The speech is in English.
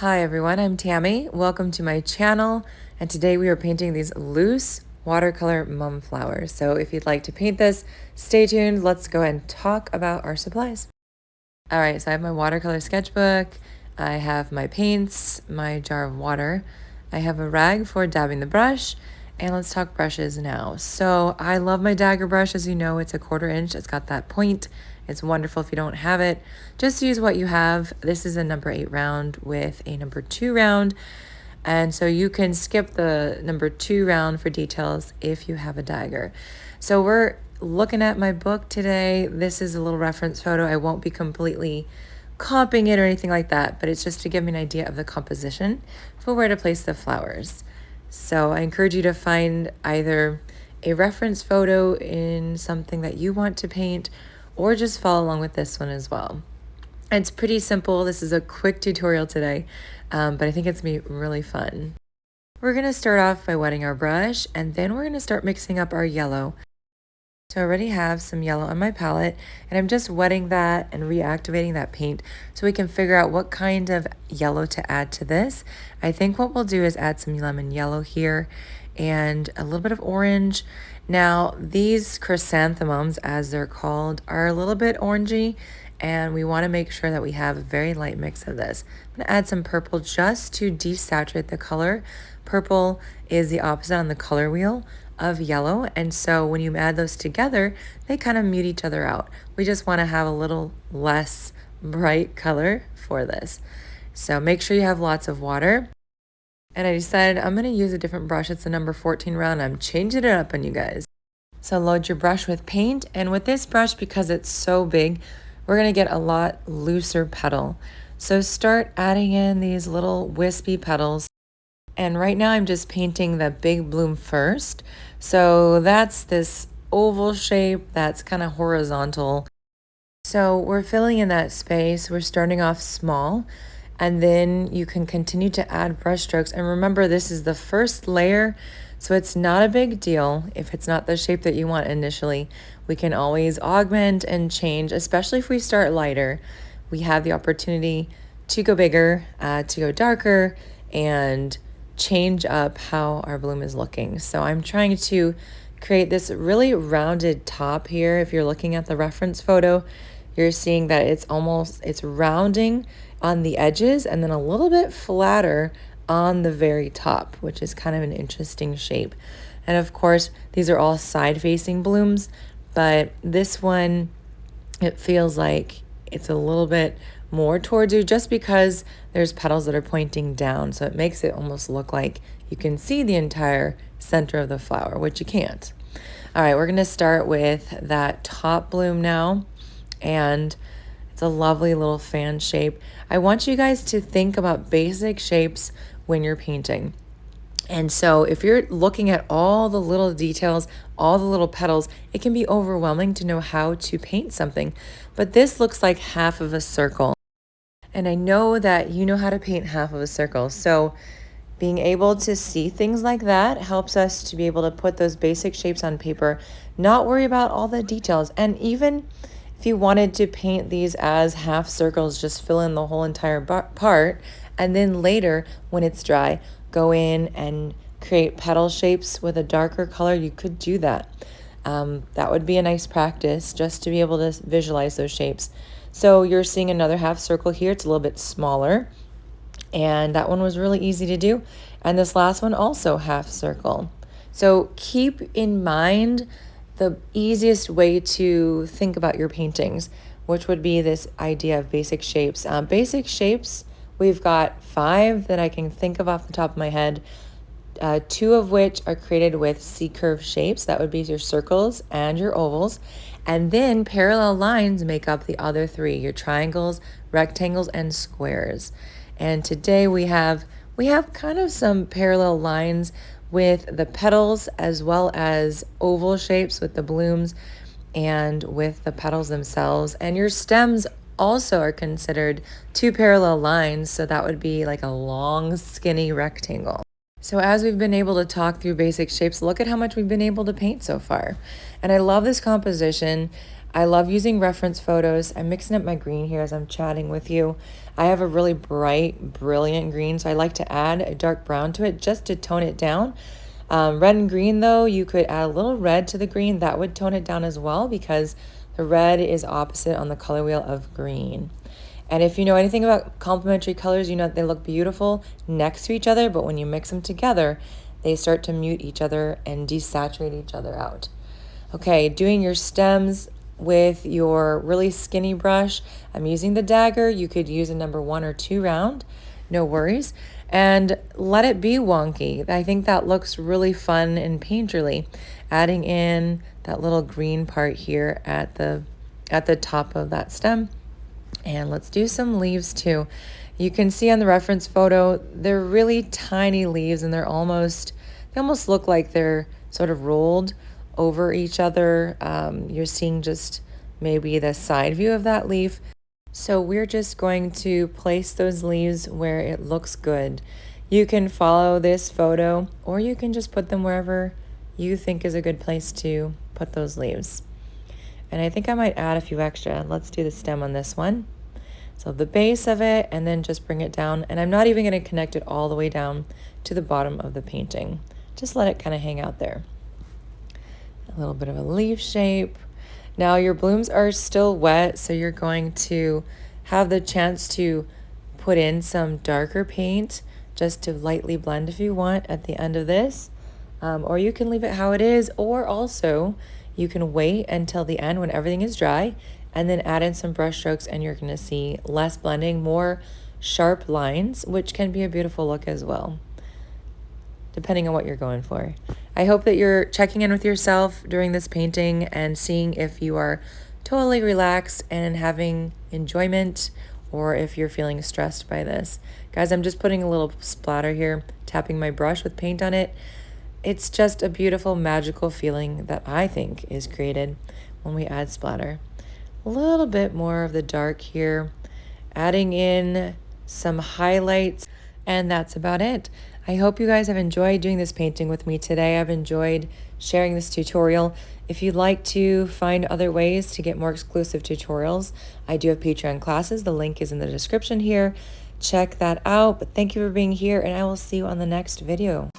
Hi everyone, I'm Tammy. Welcome to my channel, and today we are painting these loose watercolor mum flowers. So if you'd like to paint this, stay tuned. Let's go ahead and talk about our supplies. All right, so I have my watercolor sketchbook, I have my paints, my jar of water, I have a rag for dabbing the brush, and let's talk brushes now. So I love my dagger brush. As you know, it's a 1/4 inch. It's got that point. It's wonderful if you don't have it. Just use what you have. This is a number 8 round with a number 2 round. And so you can skip the number 2 round for details if you have a dagger. So we're looking at my book today. This is a little reference photo. I won't be completely copying it or anything like that, but it's just to give me an idea of the composition for where to place the flowers. So I encourage you to find either a reference photo in something that you want to paint, or just follow along with this one as well. It's pretty simple. This is a quick tutorial today, but I think it's gonna be really fun. We're gonna start off by wetting our brush, and then we're gonna start mixing up our yellow. So I already have some yellow on my palette, and I'm just wetting that and reactivating that paint so we can figure out what kind of yellow to add to this. I think what we'll do is add some lemon yellow here and a little bit of orange. Now, these chrysanthemums, as they're called, are a little bit orangey, and we want to make sure that we have a very light mix of this. I'm going to add some purple just to desaturate the color. Purple is the opposite on the color wheel of yellow, and so when you add those together, they kind of mute each other out. We just want to have a little less bright color for this. So make sure you have lots of water. And I decided I'm going to use a different brush. It's a number 14 round. I'm changing it up on you guys. So load your brush with paint, and with this brush, because it's so big, we're going to get a lot looser petal. So start adding in these little wispy petals. And right now I'm just painting the big bloom first. So that's this oval shape that's kind of horizontal. So we're filling in that space. We're starting off small, and then you can continue to add brush strokes. And remember, this is the first layer, so it's not a big deal if it's not the shape that you want initially. We can always augment and change, especially if we start lighter. We have the opportunity to go bigger, to go darker, and change up how our bloom is looking. So I'm trying to create this really rounded top here. If you're looking at the reference photo, you're seeing that it's rounding on the edges and then a little bit flatter on the very top, which is kind of an interesting shape. And of course, these are all side-facing blooms, but this one, it feels like it's a little bit more towards you just because there's petals that are pointing down. So it makes it almost look like you can see the entire center of the flower, which you can't. All right, we're going to start with that top bloom now. And it's a lovely little fan shape. I want you guys to think about basic shapes when you're painting. And so if you're looking at all the little details, all the little petals, it can be overwhelming to know how to paint something. But this looks like half of a circle. And I know that you know how to paint half of a circle. So being able to see things like that helps us to be able to put those basic shapes on paper, not worry about all the details. And even if you wanted to paint these as half circles, just fill in the whole entire part, and then later when it's dry, go in and create petal shapes with a darker color. You could do that. That would be a nice practice just to be able to visualize those shapes. So you're seeing another half circle here. It's a little bit smaller, and that one was really easy to do. And this last one also half circle. So keep in mind the easiest way to think about your paintings, which would be this idea of basic shapes. Basic shapes, we've got 5 that I can think of off the top of my head, 2 of which are created with C-curve shapes. That would be your circles and your ovals. And then parallel lines make up the other 3, your triangles, rectangles, and squares. And today we have kind of some parallel lines with the petals as well as oval shapes with the blooms and with the petals themselves. And your stems also are considered 2 parallel lines, so that would be like a long, skinny rectangle. So as we've been able to talk through basic shapes, look at how much we've been able to paint so far. And I love this composition. I love using reference photos. I'm mixing up my green here as I'm chatting with you. I have a really bright, brilliant green, so I like to add a dark brown to it just to tone it down. Red and green, though, you could add a little red to the green. That would tone it down as well because the red is opposite on the color wheel of green. And if you know anything about complementary colors, you know that they look beautiful next to each other, but when you mix them together, they start to mute each other and desaturate each other out. Okay, doing your stems with your really skinny brush. I'm using the dagger. You could use a number 1 or 2 round, no worries. And let it be wonky. I think that looks really fun and painterly. Adding in that little green part here at the top of that stem. And let's do some leaves too. You can see on the reference photo, they're really tiny leaves and they almost look like they're sort of rolled over each other. You're seeing just maybe the side view of that leaf. So we're just going to place those leaves where it looks good. You can follow this photo or you can just put them wherever you think is a good place to put those leaves. And I think I might add a few extra. Let's do the stem on this one. So the base of it, and then just bring it down. And I'm not even going to connect it all the way down to the bottom of the painting. Just let it kind of hang out there. A little bit of a leaf shape. Now your blooms are still wet, so you're going to have the chance to put in some darker paint just to lightly blend if you want at the end of this. Or you can leave it how it is, or also you can wait until the end when everything is dry and then add in some brush strokes and you're going to see less blending, more sharp lines, which can be a beautiful look as well, depending on what you're going for. I hope that you're checking in with yourself during this painting and seeing if you are totally relaxed and having enjoyment or if you're feeling stressed by this. Guys, I'm just putting a little splatter here, tapping my brush with paint on it. It's just a beautiful, magical feeling that I think is created when we add splatter. A little bit more of the dark here, adding in some highlights, and that's about it. I hope you guys have enjoyed doing this painting with me today. I've enjoyed sharing this tutorial. If you'd like to find other ways to get more exclusive tutorials, I do have Patreon classes. The link is in the description here. Check that out. But thank you for being here, and I will see you on the next video.